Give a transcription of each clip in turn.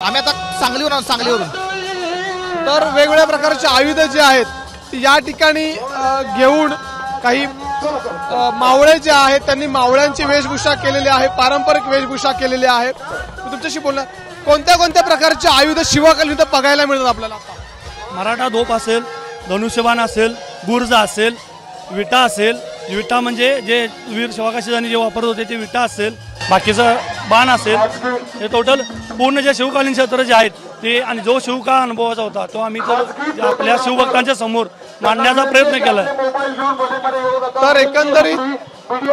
आम्ही आता सांगलीवरून सांगलीवरून तर वेगवेगळ्या प्रकारचे आयुध जे आहेत या ठिकाणी घेऊन काही मावळे जे आहेत त्यांनी मावळ्यांची वेशभूषा केलेली आहे, पारंपरिक वेशभूषा केलेली आहे. तुमच्याशी बोलणार कोणत्या कोणत्या प्रकारचे आयुध शिवकालीन बघायला मिळतात आपल्याला? मराठा धोप असेल, धनुष्यबाण असेल, गुर्ज असेल, विटा असेल. विटा म्हणजे जे वीर शिवाकाशीजांनी जे वापरत होते ते विटा असेल, बाकीचं बाण असेल. हे टोटल पूर्ण जे शिवकालीन क्षेत्र जे आहेत ते आणि जो शिवकाळ अनुभवाचा होता तो आम्ही तर आपल्या शिवभक्तांच्या समोर मांडण्याचा प्रयत्न केला. तर एकंदरीत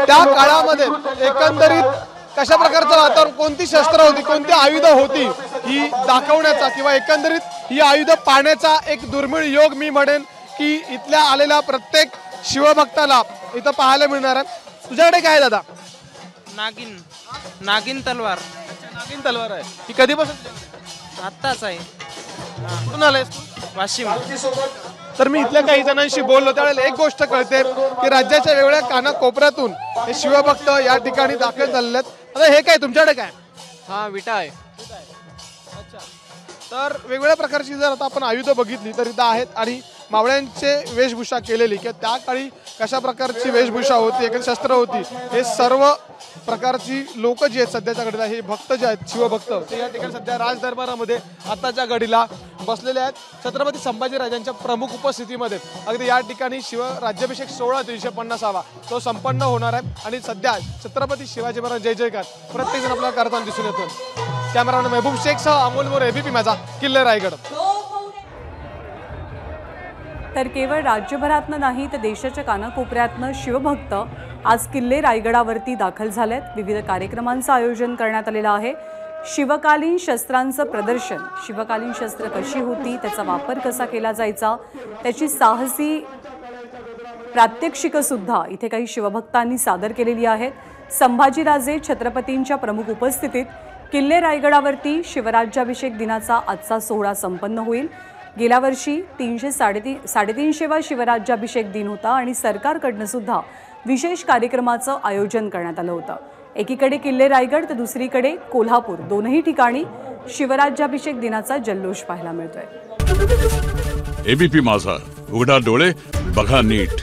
त्या काळामध्ये कशा प्रकारचं वातावरण, कोणती शस्त्र होती, कोणती आयुध होती ही दाखवण्याचा किंवा एकंदरीत ही आयुध पाहण्याचा एक दुर्मिळ योग मी म्हणेन की इथल्या आलेल्या प्रत्येक शिवभक्ताला इथं पाहायला मिळणार आहे. तुझ्याकडे काय दादा? नागिन तलवार. नागिन तलवार आहे. ही कधीपासून? आत्ताच आहे. कुठून आलायस? वाशिम. तर मी इथल्या काही जणांशी बोललो त्यावेळेला एक गोष्ट कळते की राज्याच्या वेगवेगळ्या कानाकोपऱ्यातून हे शिवभक्त या ठिकाणी दाखल झालेले आहेत. आता हे काय तुमच्याकडे काय? हा विटा आहे. तर वेगवेगळ्या प्रकारची जर आता आपण आयुध बघितली तर इथं आहेत आणि मावळ्यांचे वेशभूषा केलेली किंवा त्या काळी कशा प्रकारची वेशभूषा होती, एक शस्त्र होती, हे सर्व प्रकारची लोक जी आहेत सध्याच्या घडीला हे भक्त जे आहेत शिवभक्त ते या ठिकाणी सध्या राजदरबारामध्ये आताच्या घडीला बसलेले आहेत. छत्रपती संभाजीराजांच्या प्रमुख उपस्थितीमध्ये अगदी या ठिकाणी राज्याभिषेक सोहळा 350वा तो संपन्न होणार आहे आणि सध्या छत्रपती शिवाजी महाराज जय जयकार प्रत्येक जण आपल्याला करताना दिसून येतो. कॅमेरामॅन महबूब शेख सह अमोल मोरे, एबीपी माझा, किल्ले रायगड. तर केवळ राज्यभरातनं नाही तर देशाच्या कानाकोपऱ्यातनं शिवभक्त आज किल्ले रायगडावरती दाखल झालेत. विविध कार्यक्रमांचं आयोजन करण्यात आलेलं आहे. शिवकालीन शस्त्रांचं प्रदर्शन, शिवकालीन शस्त्र कशी होती, त्याचा वापर कसा केला जायचा, त्याची साहसी प्रात्यक्षिकंसुद्धा इथे काही शिवभक्तांनी सादर केलेली आहेत. संभाजीराजे छत्रपतींच्या प्रमुख उपस्थितीत किल्ले रायगडावरती शिवराज्याभिषेक दिनाचा आजचा सोहळा संपन्न होईल. गेल्या वर्षी 300-350वा शिवराज्याभिषेक दिन होता आणि सरकारकडनं सुद्धा विशेष कार्यक्रमाचं आयोजन करण्यात आलं होतं. एकीकडे किल्ले रायगड तर दुसरीकडे कोल्हापूर, दोनही ठिकाणी शिवराज्याभिषेक दिनाचा जल्लोष पाहायला मिळतोय. एबीपी माझा, उघडा डोळे बघा नीट.